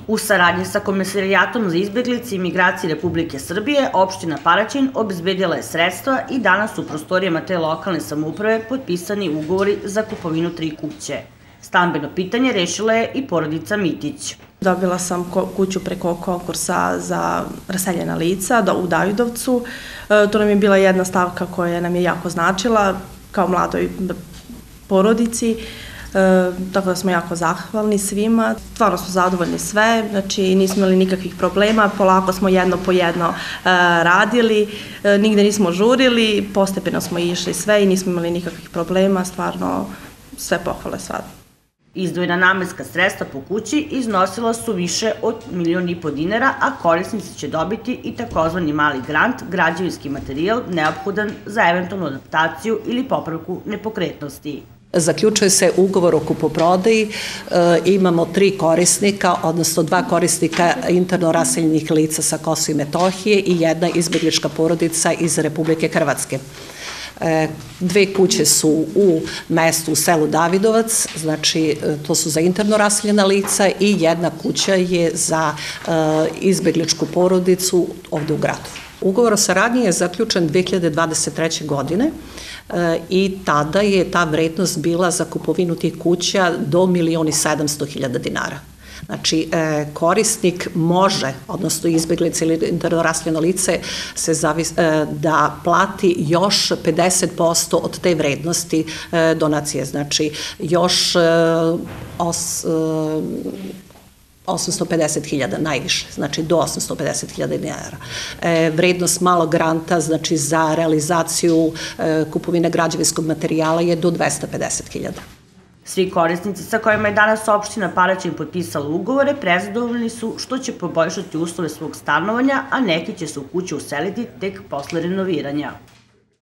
U saradnji sa Komesarijatom za izbeglice i migracije Republike Srbije, opština Paraćin obezbedila je sredstva i danas u prostorijama te lokalne samouprave potpisani ugovori za kupovinu 3 kuće. Stambeno pitanje rešila je i porodica Mitić. Dobila sam kuću preko konkursa za raseljena lica u Davidovcu. To nam je bila jedna stavka koja nam je jako značila kao mladoj porodici. Tako da smo jako zahvalni svima. Stvarno smo zadovoljni sve, znači nismo imali nikakvih problema, polako smo jedno po jedno radili, nigde nismo žurili, postepeno smo išli sve i nismo imali nikakvih problema, stvarno sve pohvale sva. Izdvojena namenska sredstva po kući iznosila su više od 1,5 miliona dinara, a korisnici će dobiti i takozvani mali grant, građevinski materijal neophodan za eventualnu adaptaciju ili popravku nepokretnosti. Zaključuje se ugovor o kupoprodaji, imamo 3 korisnika, odnosno 2 korisnika interno raseljenih lica sa Kosova i Metohije i jedna izbeglička porodica iz Republike Hrvatske. 2 kuće su u mestu u selu Davidovac, znači to su za interno raseljena lica i jedna kuća je za izbegličku porodicu ovde u gradu. Ugovor o saradnji je zaključen 2023. godine i tada je ta vrednost bila za kupovinu tih kuća do 1.700.000 dinara. Znači, korisnik može, odnosno izbeglica ili interno raseljeno lice, da plati još 50% od te vrednosti donacije. Znači, još 850.000 najviše, znači do 850.000 dinara. Vrednost malog granta, znači za realizaciju kupovine građevinskog materijala je do 250.000. Svi korisnici sa kojima je danas opština Paraćin potpisala ugovore prezadovoljni su što će poboljšati uslove svog stanovanja, a neki će se u kuću useliti tek posle renoviranja.